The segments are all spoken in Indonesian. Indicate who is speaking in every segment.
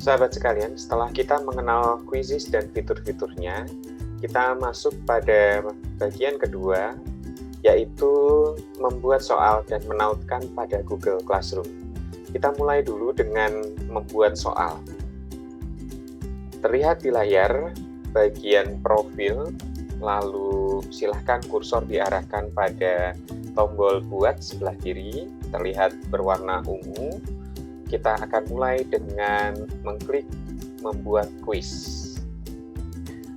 Speaker 1: Sahabat sekalian, setelah kita mengenal quizzes dan fitur-fiturnya, kita masuk pada bagian kedua, yaitu membuat soal dan menautkan pada Google Classroom. Kita mulai dulu dengan membuat soal. Terlihat di layar bagian profil, lalu silahkan kursor diarahkan pada tombol buat sebelah kiri, terlihat berwarna ungu. Kita akan mulai dengan mengklik membuat quiz.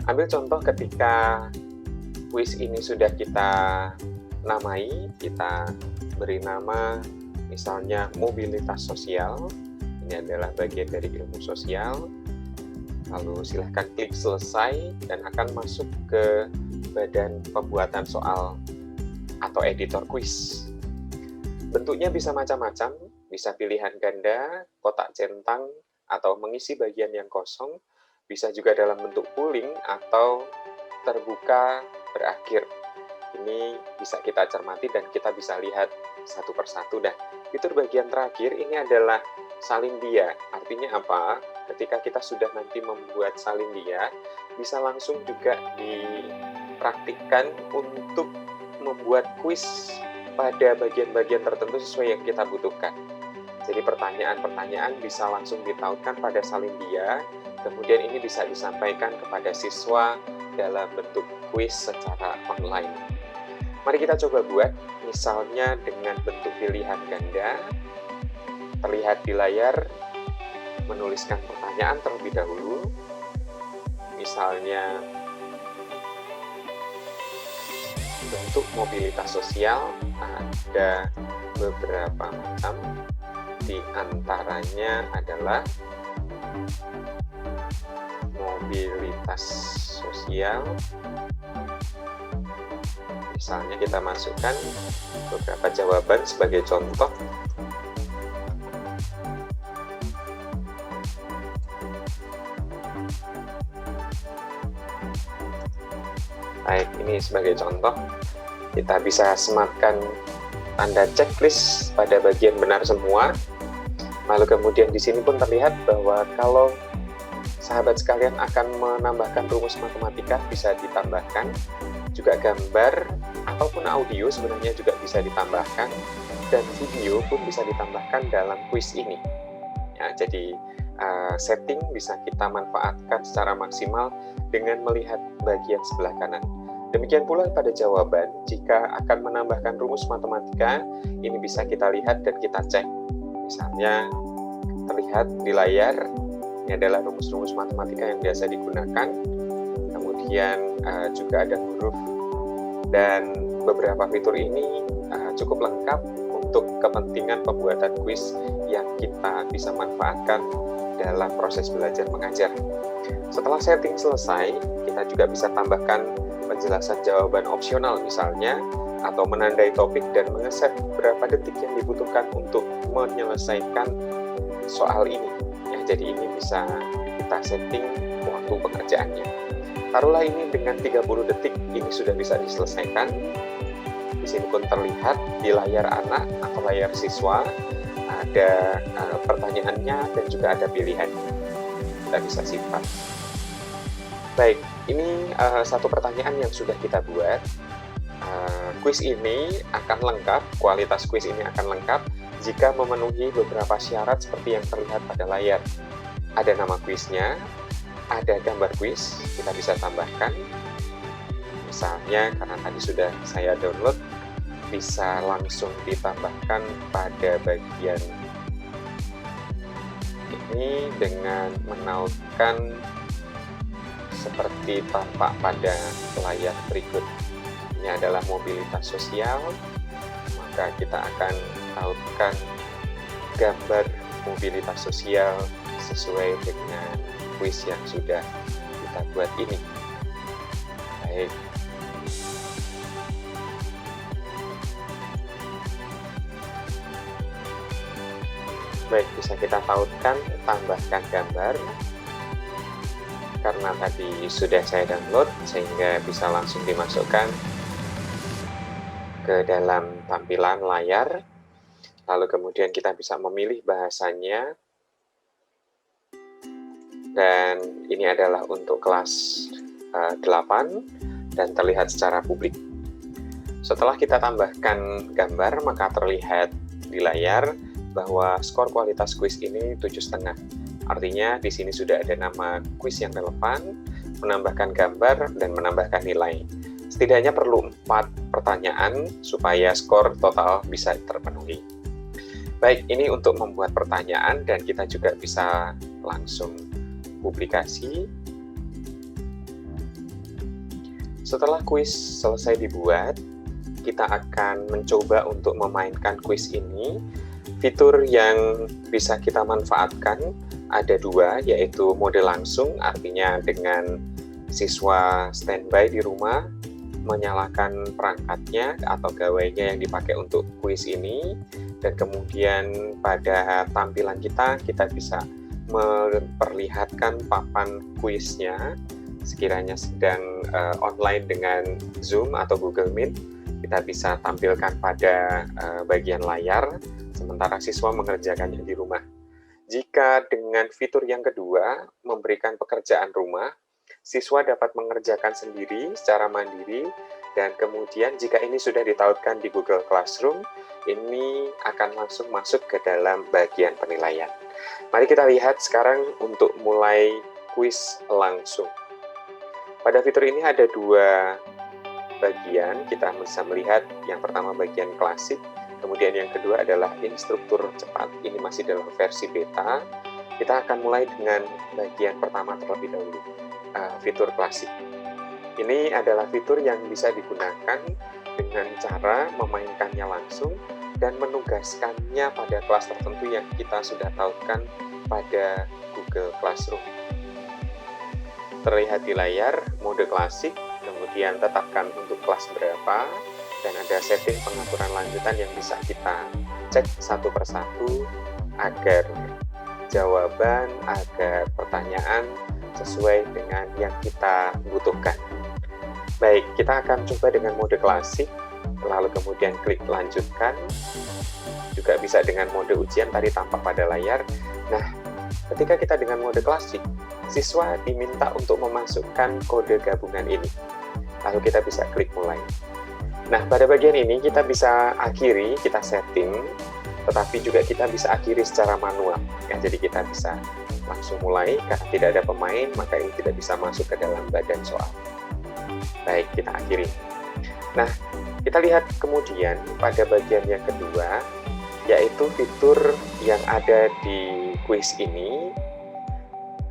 Speaker 1: Ambil contoh ketika quiz ini sudah kita namai, kita beri nama misalnya mobilitas sosial. Ini adalah bagian dari ilmu sosial. Lalu silahkan klik selesai dan akan masuk ke badan pembuatan soal atau editor quiz. Bentuknya bisa macam-macam, bisa pilihan ganda, kotak centang, atau mengisi bagian yang kosong, bisa juga dalam bentuk pooling atau terbuka berakhir. Ini bisa kita cermati dan kita bisa lihat satu persatu. Dan fitur bagian terakhir ini adalah salin dia. Artinya apa? Ketika kita sudah nanti membuat salin dia, bisa langsung juga dipraktikkan untuk membuat quiz pada bagian-bagian tertentu sesuai yang kita butuhkan. Jadi pertanyaan-pertanyaan bisa langsung ditautkan pada salin dia, kemudian ini bisa disampaikan kepada siswa dalam bentuk quiz secara online. Mari kita coba buat, misalnya dengan bentuk pilihan ganda. Terlihat di layar, menuliskan pertanyaan terlebih dahulu. Misalnya, bentuk mobilitas sosial ada beberapa macam, di antaranya adalah mobilitas sosial. Misalnya kita masukkan beberapa jawaban sebagai contoh. Baik, ini sebagai contoh. Kita bisa sematkan tanda checklist pada bagian benar semua. Lalu kemudian di sini pun terlihat bahwa kalau sahabat sekalian akan menambahkan rumus matematika bisa ditambahkan. Juga gambar ataupun audio sebenarnya juga bisa ditambahkan. Dan video pun bisa ditambahkan dalam quiz ini. Ya, jadi setting bisa kita manfaatkan secara maksimal dengan melihat bagian sebelah kanan. Demikian pula pada jawaban, jika akan menambahkan rumus matematika, ini bisa kita lihat dan kita cek. Misalnya, terlihat di layar, ini adalah rumus-rumus matematika yang biasa digunakan. Kemudian juga ada huruf, dan beberapa fitur ini cukup lengkap untuk kepentingan pembuatan kuis yang kita bisa manfaatkan dalam proses belajar mengajar. Setelah setting selesai, kita juga bisa tambahkan penjelasan jawaban opsional misalnya, atau menandai topik dan mengeset berapa detik yang dibutuhkan untuk menyelesaikan soal ini. Ya, jadi ini bisa kita setting waktu pekerjaannya. Taruhlah ini dengan 30 detik ini sudah bisa diselesaikan. Di sini pun terlihat di layar anak atau layar siswa ada pertanyaannya dan juga ada pilihannya. Kita bisa simpan. Baik, ini satu pertanyaan yang sudah kita buat. Kuis ini akan lengkap, kualitas kuis ini akan lengkap jika memenuhi beberapa syarat seperti yang terlihat pada layar. Ada nama kuisnya, ada gambar kuis, kita bisa tambahkan. Misalnya, karena tadi sudah saya download, bisa langsung ditambahkan pada bagian ini dengan menautkan seperti tampak pada layar berikut. Ini adalah mobilitas sosial, maka kita akan tautkan gambar mobilitas sosial sesuai dengan kuis yang sudah kita buat ini. Baik. Baik, bisa kita tautkan, tambahkan gambar. Karena tadi sudah saya download, sehingga bisa langsung dimasukkan ke dalam tampilan layar. Lalu kemudian kita bisa memilih bahasanya. Dan ini adalah untuk kelas 8 dan terlihat secara publik. Setelah kita tambahkan gambar, maka terlihat di layar bahwa skor kualitas kuis ini 7,5. Artinya di sini sudah ada nama kuis yang relevan, menambahkan gambar, dan menambahkan nilai. Setidaknya perlu 4 pertanyaan supaya skor total bisa terpenuhi. Baik, ini untuk membuat pertanyaan dan kita juga bisa langsung publikasi. Setelah kuis selesai dibuat, kita akan mencoba untuk memainkan kuis ini. Fitur yang bisa kita manfaatkan ada 2, yaitu mode langsung, artinya dengan siswa standby di rumah, menyalakan perangkatnya atau gawainya yang dipakai untuk kuis ini, dan kemudian pada tampilan kita bisa memperlihatkan papan kuisnya. Sekiranya sedang online dengan Zoom atau Google Meet, kita bisa tampilkan pada bagian layar, sementara siswa mengerjakannya di rumah. Jika dengan fitur yang kedua, memberikan pekerjaan rumah, siswa dapat mengerjakan sendiri secara mandiri, dan kemudian jika ini sudah ditautkan di Google Classroom, ini akan langsung masuk ke dalam bagian penilaian. Mari kita lihat sekarang untuk mulai kuis langsung. Pada fitur ini ada 2 bagian, kita bisa melihat yang pertama bagian klasik, kemudian yang kedua adalah instruktur cepat. Ini masih dalam versi beta. Kita akan mulai dengan bagian pertama terlebih dahulu, fitur klasik. Ini adalah fitur yang bisa digunakan dengan cara memainkannya langsung dan menugaskannya pada kelas tertentu yang kita sudah tautkan pada Google Classroom. Terlihat di layar mode klasik, kemudian tetapkan untuk kelas berapa, dan ada setting pengaturan lanjutan yang bisa kita cek satu persatu agar jawaban, agar pertanyaan sesuai dengan yang kita butuhkan. Baik, kita akan coba dengan mode klasik, lalu kemudian klik lanjutkan. Juga bisa dengan mode ujian, tadi tampak pada layar. Nah, ketika kita dengan mode klasik, siswa diminta untuk memasukkan kode gabungan ini. Lalu kita bisa klik mulai. Nah, pada bagian ini kita bisa akhiri, kita setting, tetapi juga kita bisa akhiri secara manual. Ya, jadi kita bisa langsung mulai, karena tidak ada pemain, maka ini tidak bisa masuk ke dalam badan soal. Baik, kita akhiri. Nah, kita lihat kemudian pada bagian yang kedua, yaitu fitur yang ada di kuis ini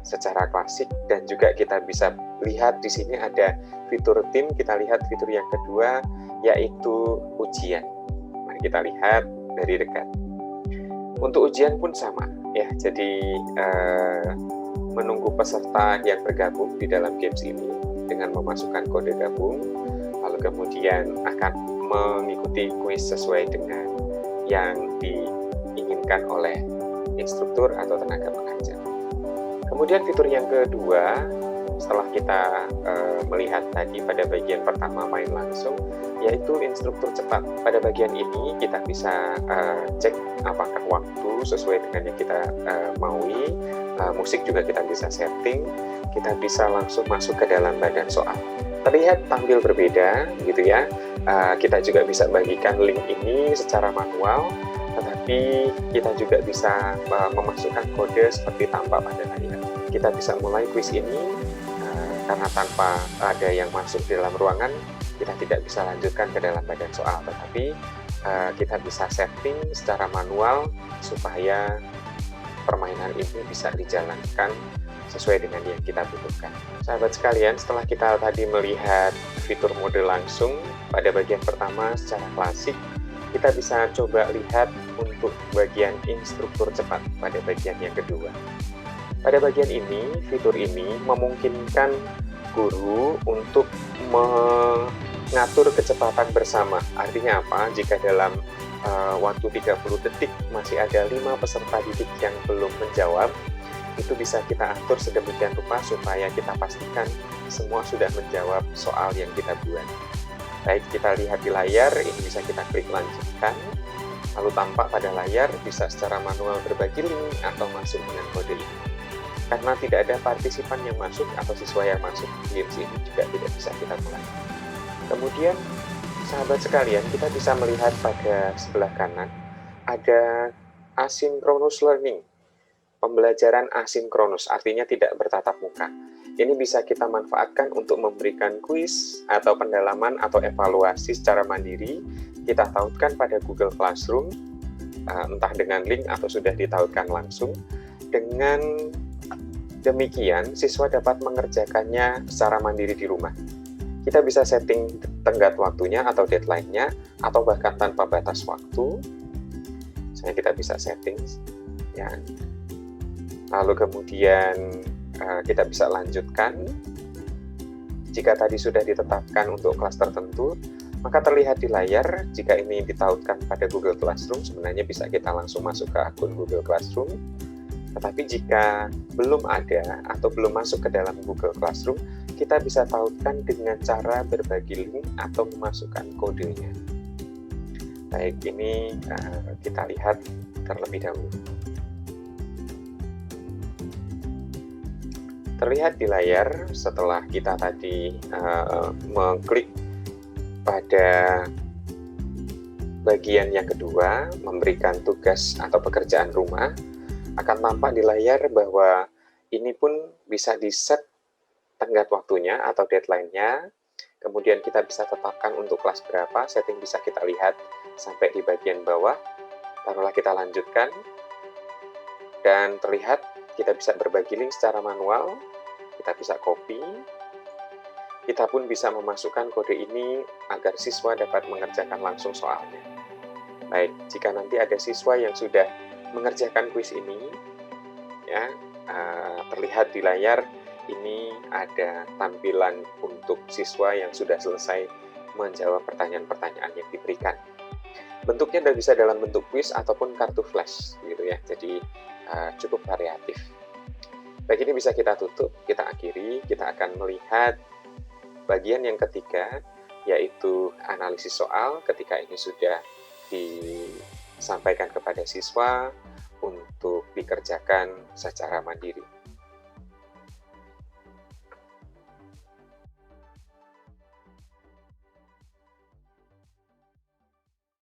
Speaker 1: secara klasik, dan juga kita bisa lihat di sini ada fitur tim. Kita lihat fitur yang kedua, yaitu ujian. Mari kita lihat dari dekat. Untuk ujian pun sama, ya. Jadi menunggu peserta yang bergabung di dalam games ini dengan memasukkan kode gabung, lalu kemudian akan mengikuti kuis sesuai dengan yang diinginkan oleh instruktur atau tenaga pengajar. Kemudian fitur yang kedua, setelah kita melihat tadi pada bagian pertama main langsung, yaitu instruktur cepat. Pada bagian ini kita bisa cek apakah waktu sesuai dengan yang kita maui, musik juga kita bisa setting, kita bisa langsung masuk ke dalam badan soal. Terlihat tampil berbeda gitu ya. Kita juga bisa bagikan link ini secara manual, tetapi kita juga bisa memasukkan kode seperti tampak pada layar. Kita bisa mulai kuis ini, karena tanpa ada yang masuk di dalam ruangan, kita tidak bisa lanjutkan ke dalam badan soal, tetapi kita bisa setting secara manual supaya permainan ini bisa dijalankan sesuai dengan yang kita butuhkan. Sahabat sekalian, setelah kita tadi melihat fitur mode langsung pada bagian pertama secara klasik, kita bisa coba lihat untuk bagian instruktur cepat pada bagian yang kedua. Pada bagian ini, fitur ini memungkinkan guru untuk mengatur kecepatan bersama. Artinya apa? Jika dalam waktu 30 detik masih ada 5 peserta didik yang belum menjawab, itu bisa kita atur sedemikian rupa supaya kita pastikan semua sudah menjawab soal yang kita buat. Baik, kita lihat di layar, ini bisa kita klik lanjutkan, lalu tampak pada layar bisa secara manual berbagi link atau masuk dengan kode ini. karena tidak ada partisipan yang masuk atau siswa yang masuk, games ini juga tidak bisa kita mulai. Kemudian, sahabat sekalian, kita bisa melihat pada sebelah kanan ada asynchronous learning, pembelajaran asinkronus, artinya tidak bertatap muka. Ini bisa kita manfaatkan untuk memberikan kuis atau pendalaman atau evaluasi secara mandiri. Kita tautkan pada Google Classroom, entah dengan link atau sudah ditautkan langsung. Dengan demikian, siswa dapat mengerjakannya secara mandiri di rumah. Kita bisa setting tenggat waktunya atau deadline-nya, atau bahkan tanpa batas waktu. Misalnya kita bisa setting, ya. Lalu kemudian kita bisa lanjutkan. Jika tadi sudah ditetapkan untuk kelas tertentu, maka terlihat di layar. Jika ini ditautkan pada Google Classroom, sebenarnya bisa kita langsung masuk ke akun Google Classroom. Tetapi jika belum ada atau belum masuk ke dalam Google Classroom, kita bisa tautkan dengan cara berbagi link atau memasukkan kodenya. Baik, ini kita lihat terlebih dahulu. Terlihat di layar setelah kita tadi mengklik pada bagian yang kedua, memberikan tugas atau pekerjaan rumah, akan tampak di layar bahwa ini pun bisa di-set tenggat waktunya atau deadline-nya. Kemudian kita bisa tetapkan untuk kelas berapa, setting bisa kita lihat sampai di bagian bawah. Barulah kita lanjutkan. Dan terlihat kita bisa berbagi link secara manual, kita bisa copy. Kita pun bisa memasukkan kode ini agar siswa dapat mengerjakan langsung soalnya. Baik, jika nanti ada siswa yang sudah mengerjakan kuis ini, ya, terlihat di layar ini ada tampilan untuk siswa yang sudah selesai menjawab pertanyaan-pertanyaan yang diberikan. Bentuknya bisa dalam bentuk kuis ataupun kartu flash, gitu ya. Jadi cukup variatif. Baik, ini bisa kita tutup, kita akhiri. Kita akan melihat bagian yang ketiga, yaitu analisis soal ketika ini sudah disampaikan kepada siswa untuk dikerjakan secara mandiri.